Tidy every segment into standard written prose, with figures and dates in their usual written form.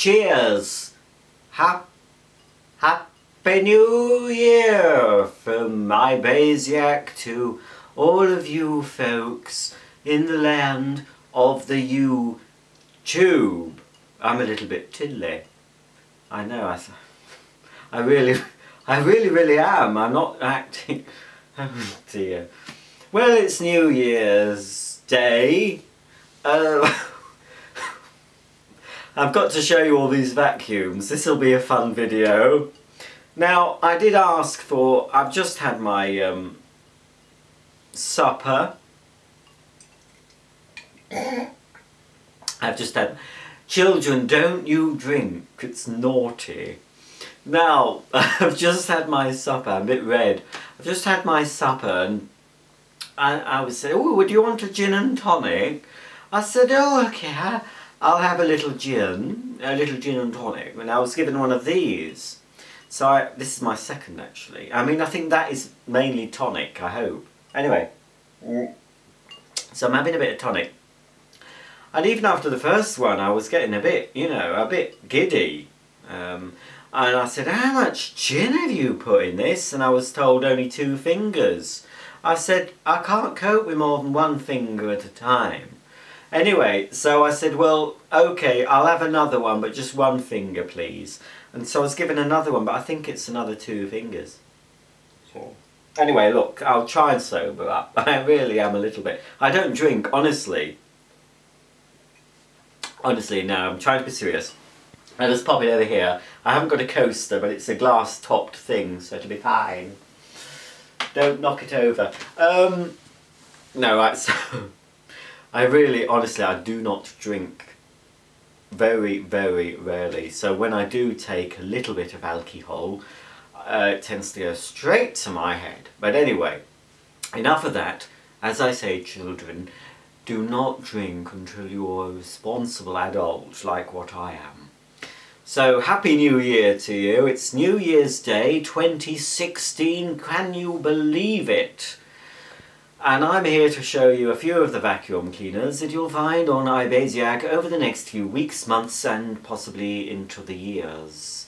cheers! Happy New Year from Ibaisaic to all of you folks in the land of the YouTube. I'm a little bit tiddly. I know, I really am. I'm not acting. Oh dear. Well, it's New Year's Day. I've got to show you all these vacuums. This will be a fun video. Now, I did ask for... I've just had my supper. I've just had... Children, don't you drink. It's naughty. Now, I've just had my supper. I'm a bit red. I've just had my supper and I was saying, oh, would you want a gin and tonic? I said, oh, okay, I'll have a little gin and tonic. And I was given one of these. So this is my second, actually. I mean, I think that is mainly tonic, I hope. Anyway, so I'm having a bit of tonic. And even after the first one, I was getting a bit, you know, a bit giddy. And I said, how much gin have you put in this? And I was told only 2 fingers. I said, I can't cope with more than 1 finger at a time. Anyway, so I said, well, okay, I'll have another one, but just 1 finger, please. And so I was given another one, but I think it's another 2 fingers. So, anyway, look, I'll try and sober up. I really am a little bit. I don't drink, honestly. Honestly, no, I'm trying to be serious. And there's probably over here. I haven't got a coaster, but it's a glass-topped thing, so it'll be fine. Don't knock it over. No, right, so... I really, honestly, I do not drink very, very rarely. So when I do take a little bit of alcohol, it tends to go straight to my head. But anyway, enough of that. As I say, children, do not drink until you're a responsible adult like what I am. So, Happy New Year to you. It's New Year's Day 2016. Can you believe it? And I'm here to show you a few of the vacuum cleaners that you'll find on Ibaisaic over the next few weeks, months, and possibly into the years.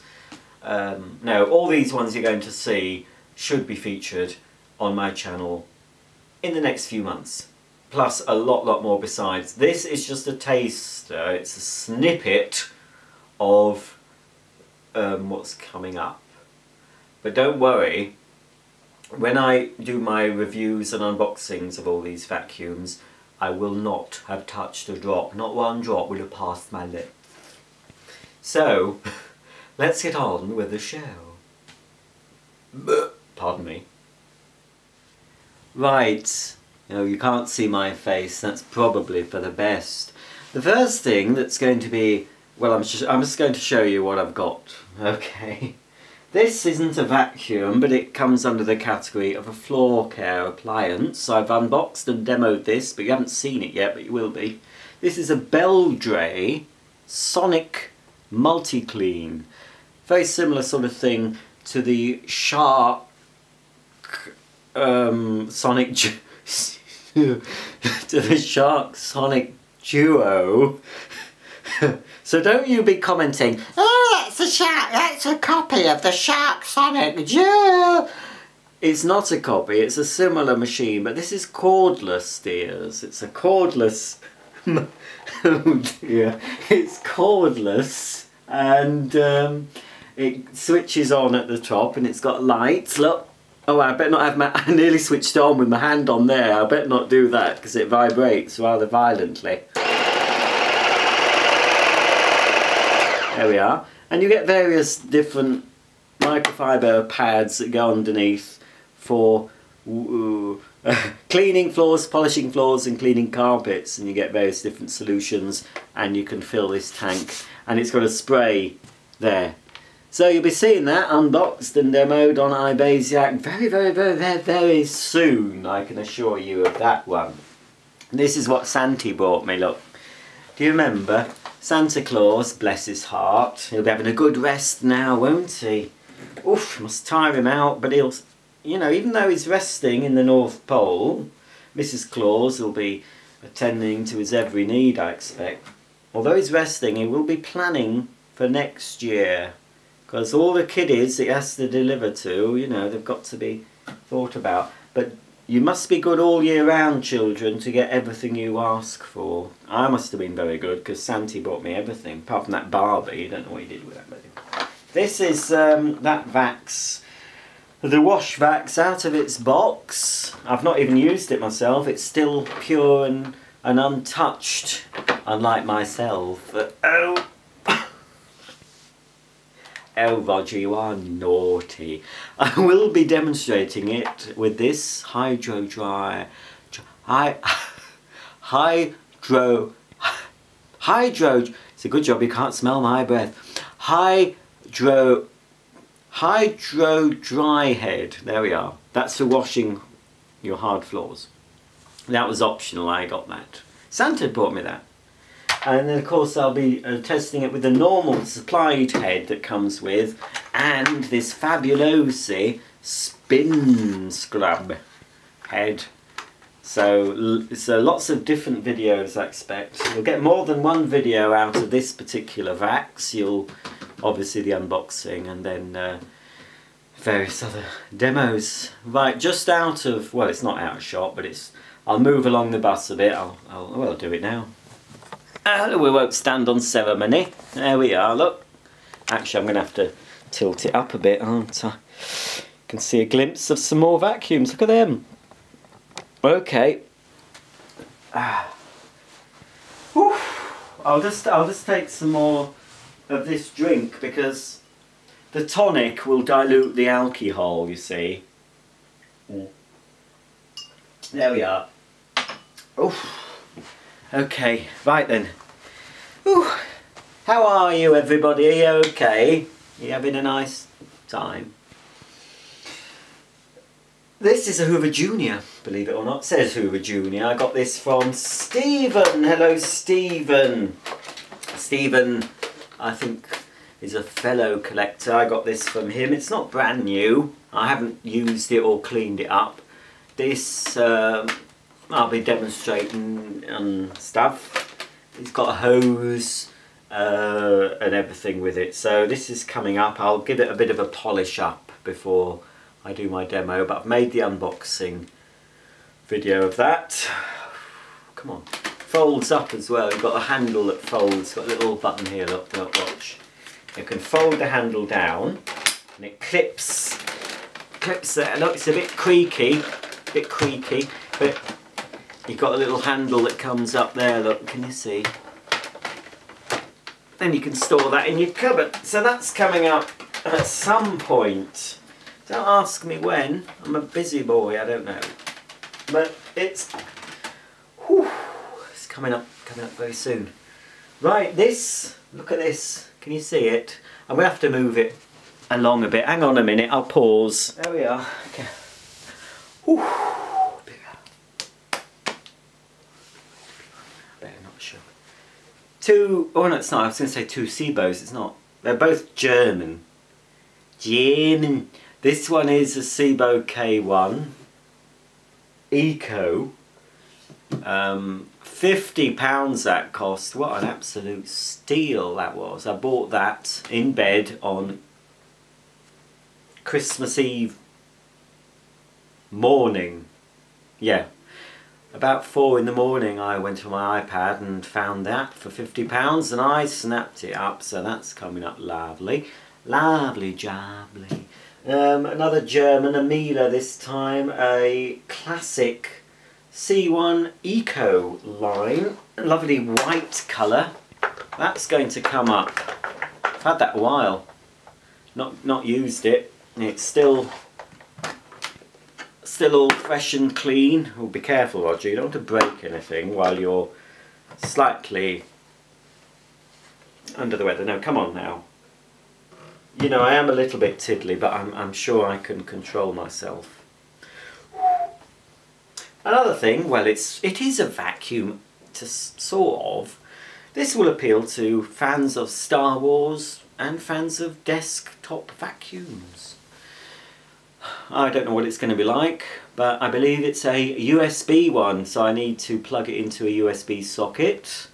No, all these ones you're going to see should be featured on my channel in the next few months. Plus a lot more besides. This is just a taster. It's a snippet of what's coming up. But don't worry. When I do my reviews and unboxings of all these vacuums, I will not have touched a drop. Not 1 drop will have passed my lips. So, let's get on with the show. Pardon me. Right. You can't see my face. That's probably for the best. The first thing that's going to be... Well, I'm just going to show you what I've got. Okay. This isn't a vacuum, but it comes under the category of a floor care appliance. I've unboxed and demoed this, but you haven't seen it yet, but you will be. This is a Beldray Sonic Multi-Clean. Very similar sort of thing to the Shark Sonic to the Shark Sonic Duo. So don't you be commenting, oh, that's a copy of the Shark Sonic Duo. It's not a copy, it's a similar machine, but this is cordless, dears. It's a cordless... Oh dear. It's cordless, and it switches on at the top, and it's got lights, look. Oh, I better not have I nearly switched on with my hand on there. I better not do that, because it vibrates rather violently. There we are. And you get various different microfiber pads that go underneath for cleaning floors, polishing floors and cleaning carpets, and you get various different solutions, and you can fill this tank, and it's got a spray there. So you'll be seeing that unboxed and demoed on Ibaisaic very soon, I can assure you of that one. This is what Santi brought me, look. Do you remember? Santa Claus, bless his heart, he'll be having a good rest now, won't he? Oof, must tire him out, but he'll, you know, even though he's resting in the North Pole, Mrs. Claus will be attending to his every need, I expect. Although he's resting, he will be planning for next year. Because all the kiddies it has to deliver to, you know, they've got to be thought about. But you must be good all year round, children, to get everything you ask for. I must have been very good because Santi bought me everything, apart from that Barbie. You don't know what he did with that baby. This is that Vax, the wash Vax out of its box. I've not even used it myself. It's still pure and untouched, unlike myself. Oh, oh, Roger, you are naughty. I will be demonstrating it with this hydro dry. Hydro. It's a good job you can't smell my breath. Hydro dry head. There we are. That's for washing your hard floors. That was optional. I got that. Santa brought me that. And then of course I'll be testing it with the normal supplied head that comes with, and this fabulosi spin scrub head. So lots of different videos I expect. You'll get more than one video out of this particular Vax. You'll obviously the unboxing and then various other demos. Right, just out of, well, it's not out of shot, but it's, I'll move along the bus a bit. I'll do it now. We won't stand on ceremony. There we are, look. Actually, I'm going to have to tilt it up a bit, aren't I? You can see a glimpse of some more vacuums. Look at them. Okay. I'll just take some more of this drink because the tonic will dilute the alcohol, you see. There we are. Oof. Okay, right then. Ooh. How are you, everybody? Are you okay? Are you having a nice time? This is a Hoover Junior, believe it or not. It says Hoover Junior. I got this from Stephen. Hello, Stephen. Stephen, I think, is a fellow collector. I got this from him. It's not brand new. I haven't used it or cleaned it up. This, I'll be demonstrating and stuff. It's got a hose and everything with it. So this is coming up. I'll give it a bit of a polish up before I do my demo, but I've made the unboxing video of that. Come on. Folds up as well. You've got a handle that folds. Got a little button here, look, watch. You can fold the handle down and it clips there. Look, it's a bit creaky, but you've got a little handle that comes up there, look, can you see? Then you can store that in your cupboard. So that's coming up at some point. Don't ask me when. I'm a busy boy, I don't know. But it's coming up very soon. Right, this, look at this. Can you see it? I'm going to have to move it along a bit. Hang on a minute, I'll pause. There we are. Okay. Better not show. Oh no, it's not. I was going to say two Sebos. It's not. They're both German. This one is a Sebo K1 Eco. £50 that cost. What an absolute steal that was. I bought that in bed on Christmas Eve morning. Yeah. About 4 in the morning I went to my iPad and found that for £50 and I snapped it up. So that's coming up lovely. Lovely jubbly. Another German, a Miele this time, a classic C1 Ecoline, lovely white colour. That's going to come up. I've had that a while, not used it. It's still all fresh and clean. Oh, be careful, Roger, you don't want to break anything while you're slightly under the weather. No, come on now. You know, I am a little bit tiddly, but I'm sure I can control myself. Another thing, well, it is a vacuum, sort of. This will appeal to fans of Star Wars and fans of desktop vacuums. I don't know what it's going to be like, but I believe it's a USB one, so I need to plug it into a USB socket.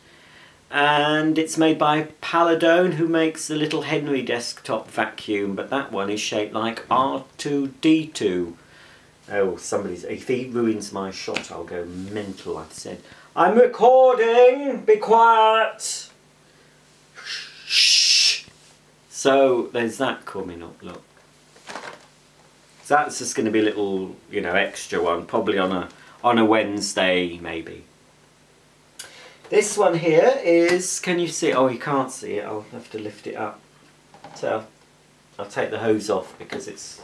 and it's made by Paladone, who makes the little Henry desktop vacuum, but that one is shaped like R2-D2. Oh, if he ruins my shot, I'll go mental. I've said, I'm recording, be quiet. Shh. So there's that coming up, look. So that's just going to be a little, you know, extra one, probably on a Wednesday maybe. This one here is, can you see? Oh, you can't see it. I'll have to lift it up. So I'll take the hose off because it's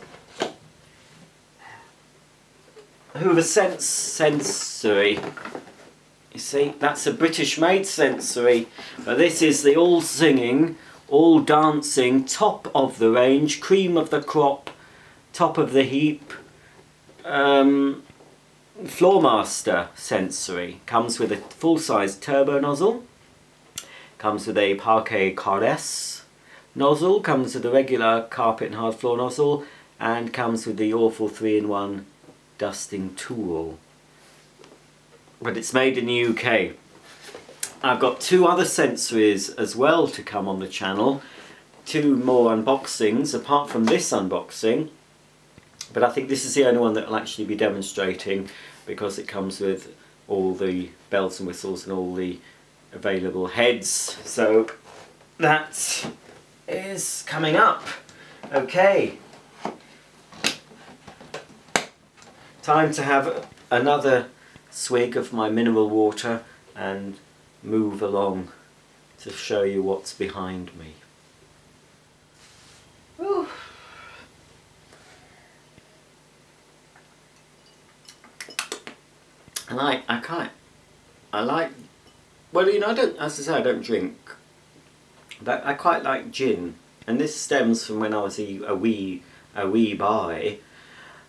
Hoover Sensory. You see, that's a British-made Sensory, but this is the all-singing, all-dancing, top of the range, cream of the crop, top of the heap, Floormaster Sensory. Comes with a full-size turbo nozzle, comes with a Parquet Caress nozzle, comes with a regular carpet and hard floor nozzle, and comes with the awful 3-in-1 dusting tool. But it's made in the UK. I've got 2 other Sensories as well to come on the channel, 2 more unboxings apart from this unboxing. But I think this is the only one that will actually be demonstrating because it comes with all the bells and whistles and all the available heads. So that is coming up. Okay. Time to have another swig of my mineral water and move along to show you what's behind me. Whew. Well, you know, as I say, I don't drink, but I quite like gin, and this stems from when I was a wee boy.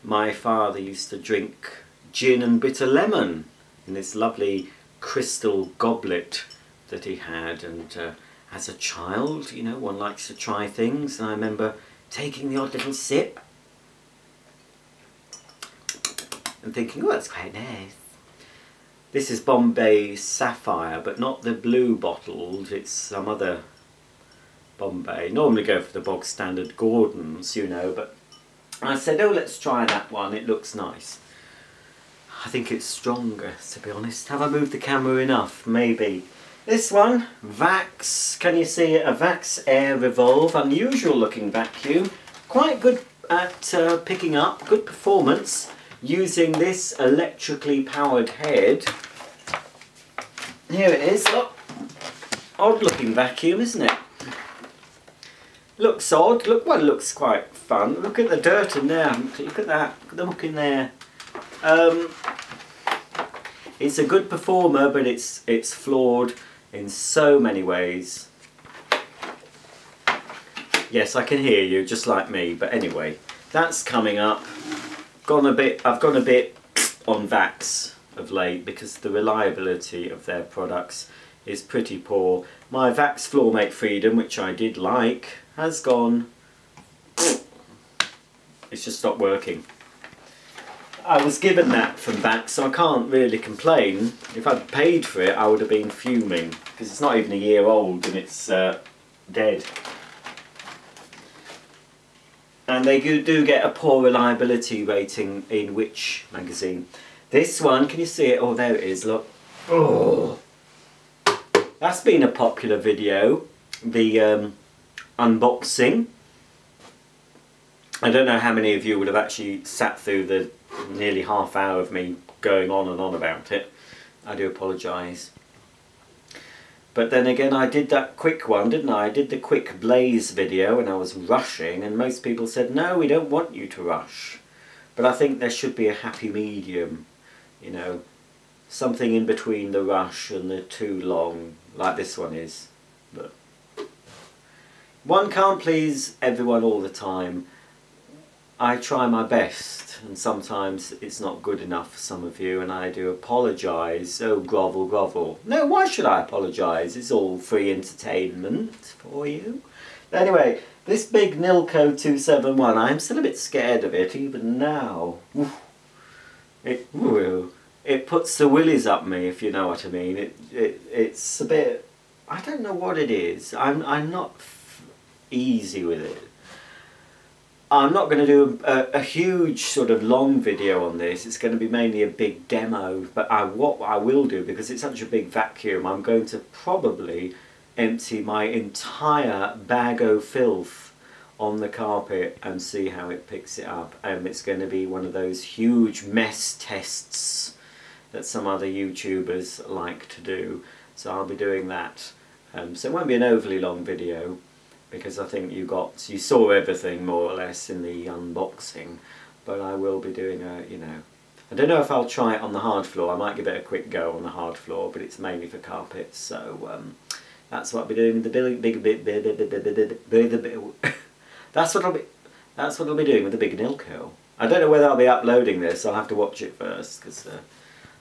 My father used to drink gin and bitter lemon in this lovely crystal goblet that he had, and as a child, you know, one likes to try things, and I remember taking the odd little sip and thinking, oh, that's quite nice. This is Bombay Sapphire, but not the blue bottled, it's some other Bombay. Normally go for the bog standard Gordons, you know, but I said, oh, let's try that one, it looks nice. I think it's stronger, to be honest. Have I moved the camera enough? Maybe. This one, Vax, can you see it? A Vax Air Revolve, unusual looking vacuum. Quite good at picking up, good performance, using this electrically powered head. Here it is, look. Odd looking vacuum, isn't it? Looks odd, look, well, it looks quite fun. Look at the dirt in there, look at that, look at the muck in there. It's a good performer, but it's flawed in so many ways. Yes, I can hear you, just like me, but anyway, that's coming up. I've gone a bit on Vax of late because the reliability of their products is pretty poor. My Vax Floormate Freedom, which I did like, has gone. It's just stopped working. I was given that from Vax, so I can't really complain. If I'd paid for it, I would have been fuming because it's not even a year old and it's dead. And they do get a poor reliability rating in Which magazine. This one, can you see it? Oh, there it is, look. Oh. That's been a popular video, the unboxing. I don't know how many of you would have actually sat through the nearly half hour of me going on and on about it. I do apologise. But then again, I did that quick one, didn't I? I did the quick blaze video and I was rushing, and most people said, no, we don't want you to rush. But I think there should be a happy medium, you know, something in between the rush and the too long, like this one is. But one can't please everyone all the time. I try my best, and sometimes it's not good enough for some of you, and I do apologise. Oh, grovel, grovel. No, why should I apologise? It's all free entertainment for you. Anyway, this big Nilco 271, I'm still a bit scared of it, even now. It puts the willies up me, if you know what I mean. It's a bit I don't know what it is. I'm not easy with it. I'm not going to do a huge sort of long video on this. It's going to be mainly a big demo. But what I will do, because it's such a big vacuum, I'm going to probably empty my entire bag of filth on the carpet and see how it picks it up. It's going to be one of those huge mess tests that some other YouTubers like to do. So I'll be doing that. So it won't be an overly long video, because I think you saw everything more or less in the unboxing, but I will be doing I don't know if I'll try it on the hard floor. I might give it a quick go on the hard floor, but it's mainly for carpets, so that's what I'll be doing with the that's what I'll be doing with the big Nilco. I don't know whether I'll be uploading this. I'll have to watch it first, because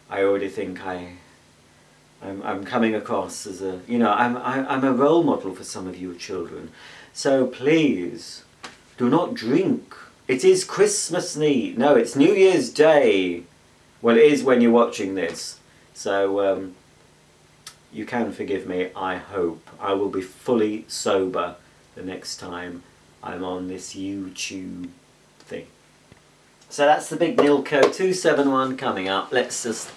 I already think I'm coming across as a, I'm a role model for some of you children. So please, do not drink. It is Christmas Eve. No, it's New Year's Day. Well, it is when you're watching this. So you can forgive me, I hope. I will be fully sober the next time I'm on this YouTube thing. So that's the big Nilco 271 coming up. Let's just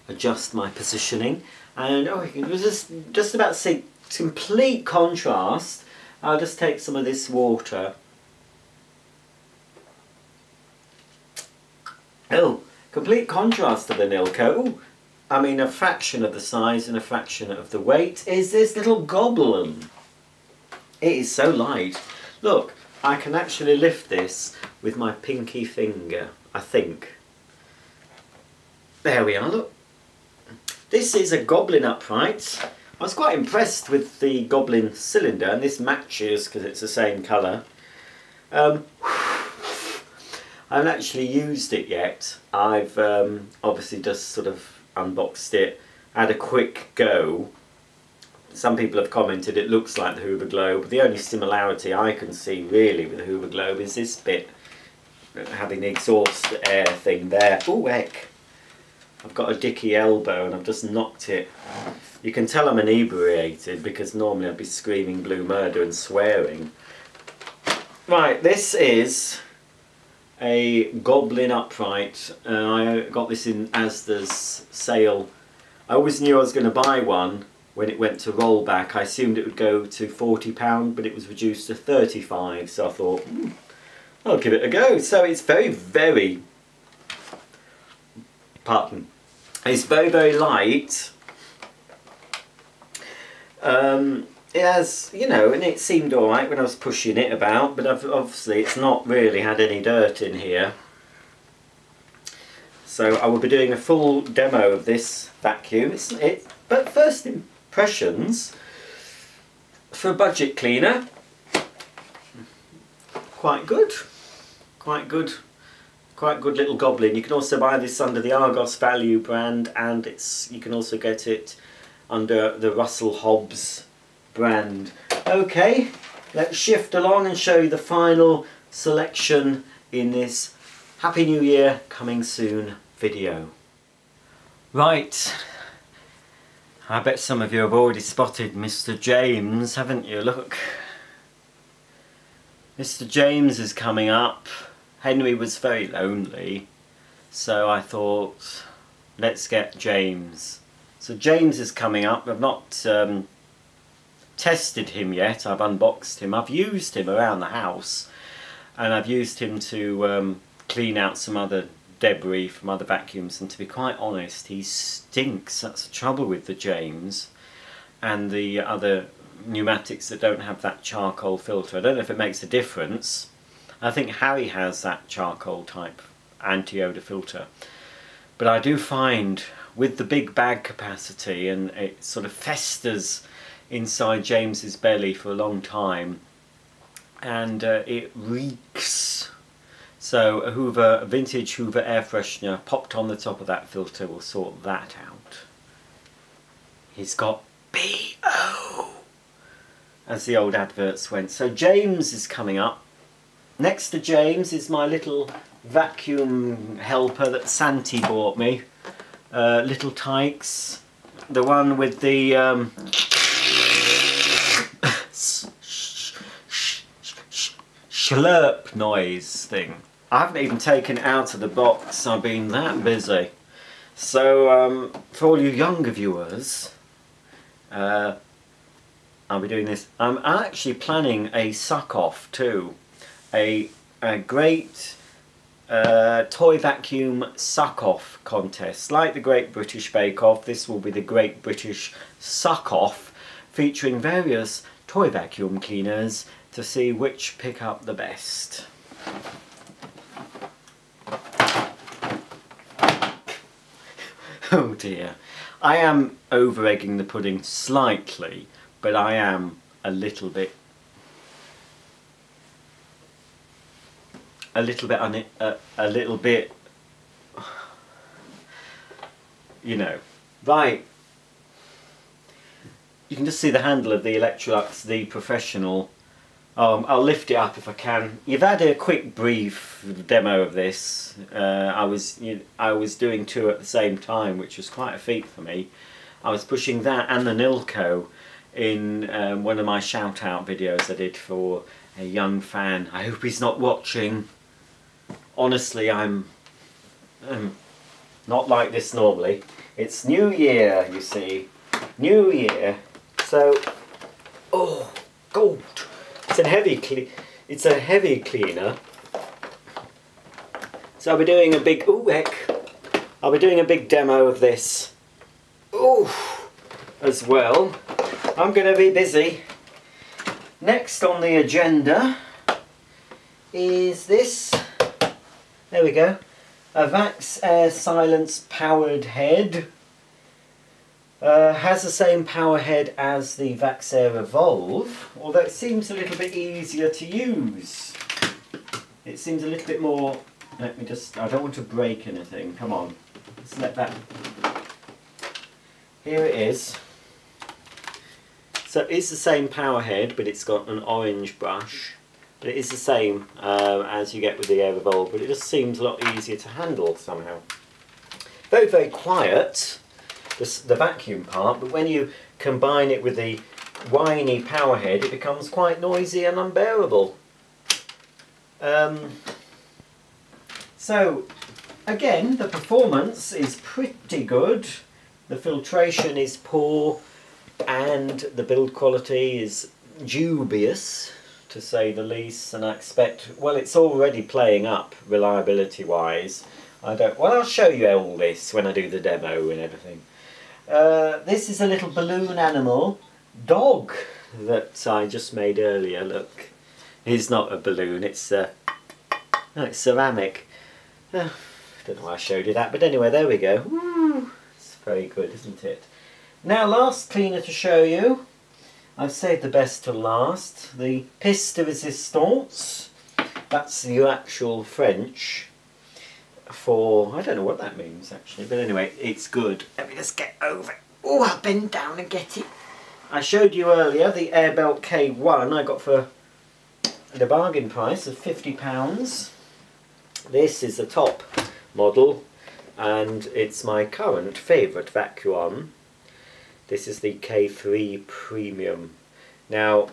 adjust my positioning. And it was just about to say complete contrast. I'll just take some of this water. Oh, complete contrast to the Nilco. I mean, a fraction of the size and a fraction of the weight is this little Goblin. It is so light. Look, I can actually lift this with my pinky finger, I think. There we are, look. This is a Goblin upright. I was quite impressed with the Goblin cylinder, and this matches because it's the same colour. I haven't actually used it yet. I've obviously just sort of unboxed it, had a quick go. Some people have commented it looks like the Hoover Globe. The only similarity I can see really with the Hoover Globe is this bit, having the exhaust air thing there. Oh heck! I've got a dicky elbow and I've just knocked it. You can tell I'm inebriated because normally I'd be screaming blue murder and swearing. Right, this is a Goblin upright. I got this in Asda's sale. I always knew I was going to buy one when it went to rollback. I assumed it would go to £40, but it was reduced to £35, so I thought, I'll give it a go. So it's very, very, it's very, very light. It has, and it seemed alright when I was pushing it about, but obviously it's not really had any dirt in here. So I will be doing a full demo of this vacuum. But first impressions, for a budget cleaner, quite good. Quite good little Goblin. You can also buy this under the Argos Value brand, and you can also get it under the Russell Hobbs brand. Okay, let's shift along and show you the final selection in this Happy New Year coming soon video. Right, I bet some of you have already spotted Mr. James, haven't you? Look, Mr. James is coming up. Henry was very lonely, so I thought, let's get James. So James is coming up. I've not tested him yet. I've unboxed him. I've used him around the house, and I've used him to clean out some other debris from other vacuums, and to be quite honest, he stinks. That's the trouble with the James and the other pneumatics that don't have that charcoal filter. I don't know if it makes a difference. I think Harry has that charcoal type anti-odour filter, but I do find with the big bag capacity, and it sort of festers inside James's belly for a long time, and it reeks. So a vintage Hoover air freshener popped on the top of that filter will sort that out. He's got B.O. as the old adverts went. So James is coming up. Next to James is my little vacuum helper that Santi bought me. Little Tikes. The one with the slurp noise thing. I haven't even taken it out of the box, I've been that busy. So for all you younger viewers, I'll be doing this. I'm actually planning a suck-off too. A great toy vacuum suck-off contest. Like the Great British Bake Off, this will be the Great British Suck-Off, featuring various toy vacuum cleaners to see which pick up the best. Oh dear. I am over-egging the pudding slightly, but I am a little bit you know. Right. You can just see the handle of the Electrolux, the professional. I'll lift it up if I can. You've had a quick brief demo of this. I was doing two at the same time, which was quite a feat for me. I was pushing that and the Nilco in one of my shout out videos I did for a young fan. I hope he's not watching. Honestly, I'm not like this normally. It's New Year, you see. New Year. So, oh, gold. It's a heavy cleaner. So I'll be doing a big I'll be doing a big demo of this. As well. I'm going to be busy. Next on the agenda is this. There we go. A Vax Air Silence powered head. Has the same power head as the Vax Air Revolve, although it seems a little bit easier to use. It seems a little bit more... Let me just... I don't want to break anything. Come on. Let's let that... Here it is. So it's the same power head, but it's got an orange brush. But it is the same as you get with the Air Revolve, but it just seems a lot easier to handle somehow. Very, very quiet, the vacuum part, but when you combine it with the whiny power head, it becomes quite noisy and unbearable. So, again, the performance is pretty good. The filtration is poor, and the build quality is dubious, to say the least, and I expect, well, it's already playing up reliability wise. I'll show you all this when I do the demo and everything. This is a little balloon animal dog that I just made earlier. Look, it's not a balloon, it's no, it's ceramic. I don't know why I showed you that, but anyway, there we go. Woo, it's very good, isn't it? Now, last cleaner to show you. I've saved the best to last. The Piste de Resistance. That's the actual French for... I don't know what that means actually, but anyway, it's good. Let me just get over it. Oh, I'll bend down and get it. I showed you earlier the Airbelt K1 I got for the bargain price of £50. This is the top model, and it's my current favourite vacuum. This is the K3 Premium. Now,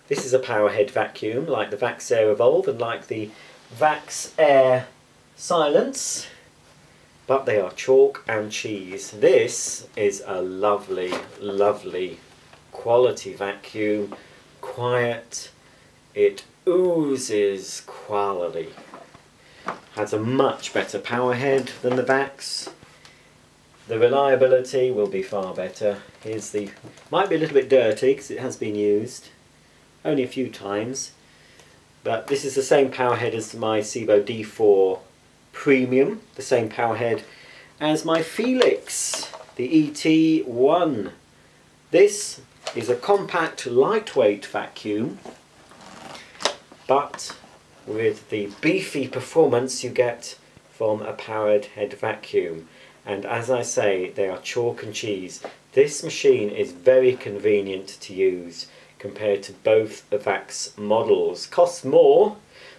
this is a power head vacuum, like the Vax Air Revolve and like the Vax Air Silence, but they are chalk and cheese. This is a lovely, lovely quality vacuum. Quiet. It oozes quality. Has a much better power head than the Vax. The reliability will be far better. Here's the... Might be a little bit dirty because it has been used. Only a few times. But this is the same power head as my Sebo D4 Premium. The same power head as my Felix, the ET1. This is a compact, lightweight vacuum, but with the beefy performance you get from a powered head vacuum. And as I say, they are chalk and cheese. This machine is very convenient to use compared to both the Vax models. Costs more.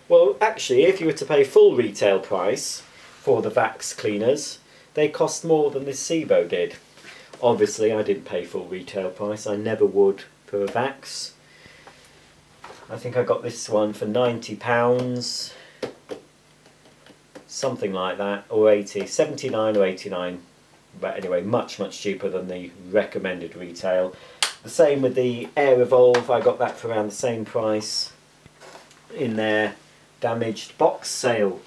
Well, actually, if you were to pay full retail price for the Vax cleaners, they cost more than this Sebo did. Obviously, I didn't pay full retail price. I never would for a Vax. I think I got this one for £90, something like that, or 80, 79 or 89. But anyway, much cheaper than the recommended retail. The same with the Air Revolve, I got that for around the same price in their damaged box sale.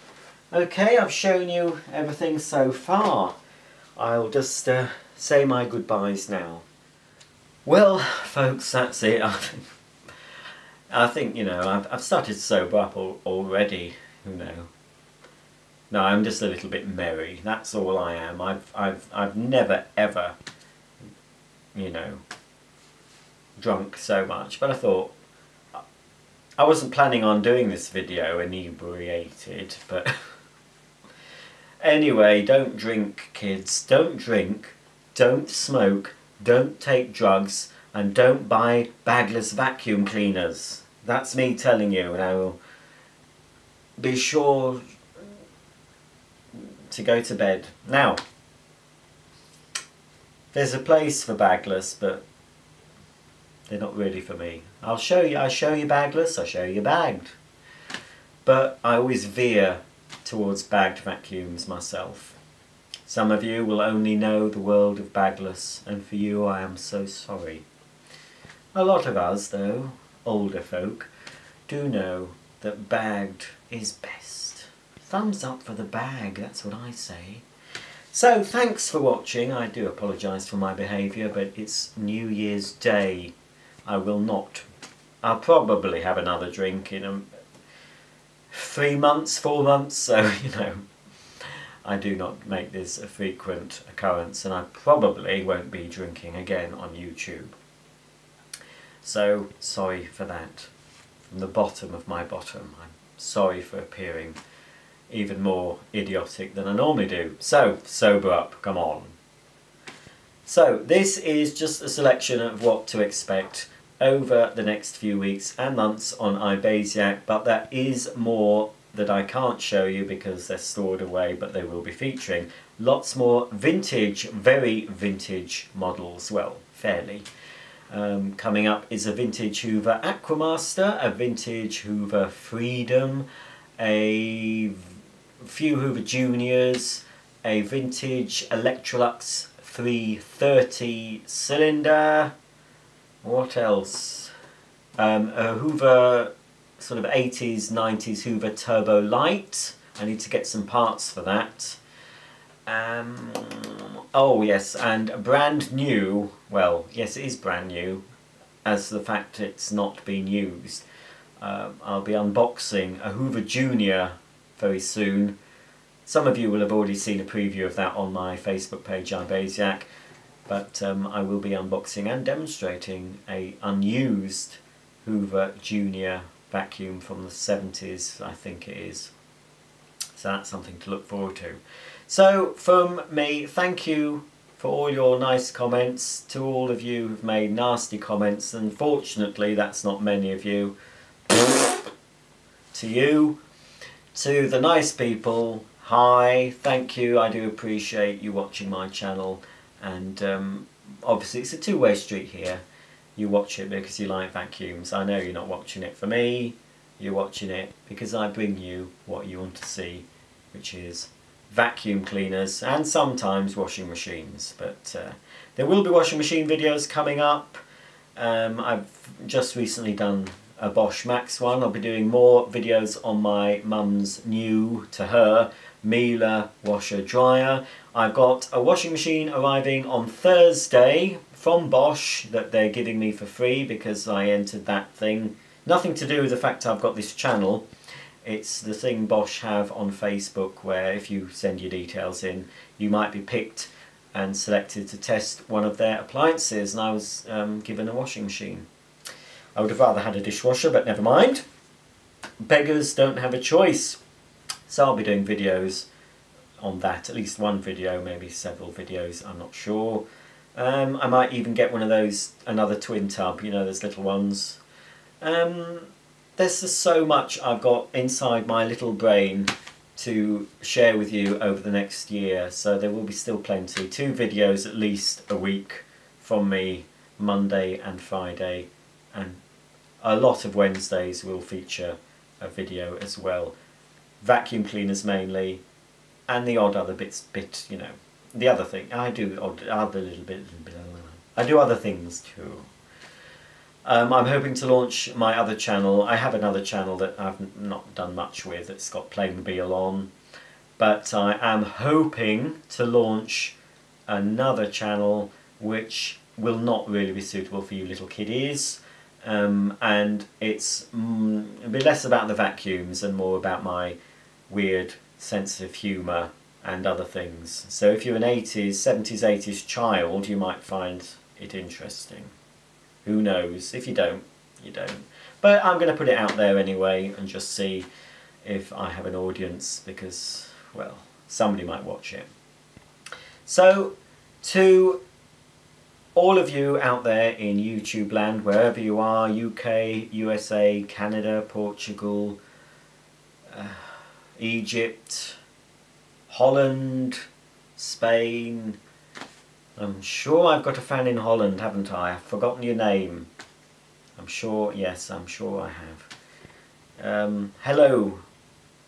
Okay, I've shown you everything so far. I'll just say my goodbyes now. Well, folks, that's it. I think, you know, I've started to sober up already, you know. No, I'm just a little bit merry. That's all I am. I've never ever, you know, drunk so much. But I thought I wasn't planning on doing this video inebriated. But anyway, don't drink, kids. Don't drink. Don't smoke. Don't take drugs. And don't buy bagless vacuum cleaners. That's me telling you. Now, be sure to go to bed. Now, there's a place for bagless, but they're not really for me. I show you bagless, I show you bagged. But I always veer towards bagged vacuums myself. Some of you will only know the world of bagless, and for you I am so sorry. A lot of us, though, older folk, do know that bagged is best. Thumbs up for the bag, that's what I say. So, thanks for watching. I do apologise for my behaviour, but it's New Year's Day. I'll probably have another drink in 3 months, 4 months, so, you know, I do not make this a frequent occurrence, and I probably won't be drinking again on YouTube. So, sorry for that. From the bottom of my bottom, I'm sorry for appearing even more idiotic than I normally do. So, sober up, come on. So, this is just a selection of what to expect over the next few weeks and months on Ibaisaic, but there is more that I can't show you because they're stored away, but they will be featuring lots more vintage, very vintage models, well, fairly. Coming up is a vintage Hoover Aquamaster, a vintage Hoover Freedom, a few Hoover Juniors, a vintage Electrolux 330 cylinder, what else? A Hoover sort of 80s, 90s Hoover Turbo Light. I need to get some parts for that. Oh yes, and brand new, well yes it is brand new, as the fact it's not been used. I'll be unboxing a Hoover Junior very soon. Some of you will have already seen a preview of that on my Facebook page, Ibaisaic, but I will be unboxing and demonstrating a unused Hoover Junior vacuum from the 70s, I think it is. So that's something to look forward to. So from me, thank you for all your nice comments. To all of you who've made nasty comments, unfortunately that's not many of you. To you, to the nice people, hi, thank you, I do appreciate you watching my channel, and obviously it's a two-way street here. You watch it because you like vacuums. I know you're not watching it for me, you're watching it because I bring you what you want to see, which is vacuum cleaners and sometimes washing machines. But there will be washing machine videos coming up. I've just recently done a Bosch Max one. I'll be doing more videos on my mum's new to her Miele washer dryer. I've got a washing machine arriving on Thursday from Bosch that they're giving me for free because I entered that thing. Nothing to do with the fact I've got this channel. It's the thing Bosch have on Facebook where if you send your details in, you might be picked and selected to test one of their appliances, and I was given a washing machine. I would have rather had a dishwasher, but never mind. Beggars don't have a choice. So I'll be doing videos on that, at least one video, maybe several videos, I'm not sure. I might even get one of those, another twin tub, you know, those little ones. There's just so much I've got inside my little brain to share with you over the next year, so there will be still plenty. 2 videos at least a week from me, Monday and Friday, and a lot of Wednesdays will feature a video as well. Vacuum cleaners mainly, and the odd other bit, you know, the other thing. I do other little bit. I do other things too. I'm hoping to launch my other channel. I have another channel that I've not done much with. It's got Playmobil on, but I am hoping to launch another channel which will not really be suitable for you little kiddies, and it's a bit less about the vacuums and more about my weird sense of humour and other things. So if you're an 80s, 70s, 80s child, you might find it interesting. Who knows? If you don't, you don't. But I'm going to put it out there anyway and just see if I have an audience, because, well, somebody might watch it. So, to all of you out there in YouTube land, wherever you are, UK, USA, Canada, Portugal, Egypt, Holland, Spain. I'm sure I've got a fan in Holland, haven't I? I've forgotten your name. I'm sure, yes, I'm sure I have. Hello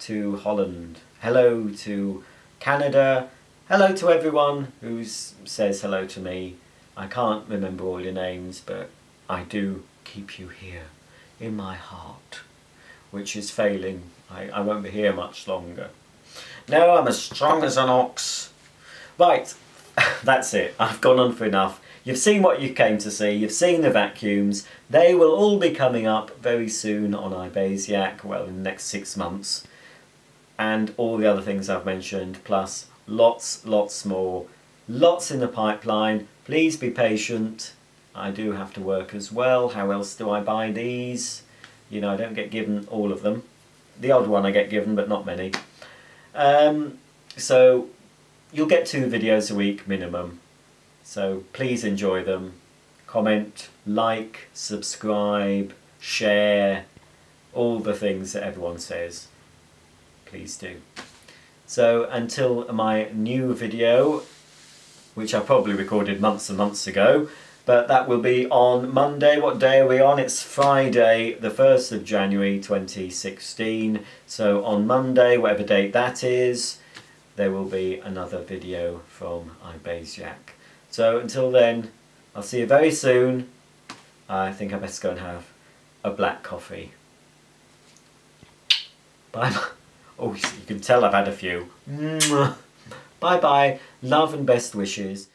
to Holland. Hello to Canada. Hello to everyone who says hello to me. I can't remember all your names, but I do keep you here in my heart, which is failing. I won't be here much longer. No, I'm as strong as an ox. Right, that's it. I've gone on for enough. You've seen what you came to see. You've seen the vacuums. They will all be coming up very soon on Ibaisaic, well, in the next 6 months. And all the other things I've mentioned, plus lots more. Lots in the pipeline. Please be patient. I do have to work as well. How else do I buy these? You know, I don't get given all of them. The odd one I get given, but not many. So you'll get 2 videos a week minimum. So please enjoy them. Comment, like, subscribe, share, all the things that everyone says. Please do. So until my new video, which I probably recorded months and months ago, but that will be on Monday. What day are we on? It's Friday, the 1st of January 2016. So on Monday, whatever date that is, there will be another video from Ibaisaic. So until then, I'll see you very soon. I think I best go and have a black coffee. Bye. Oh, you can tell I've had a few. Bye bye. Love and best wishes.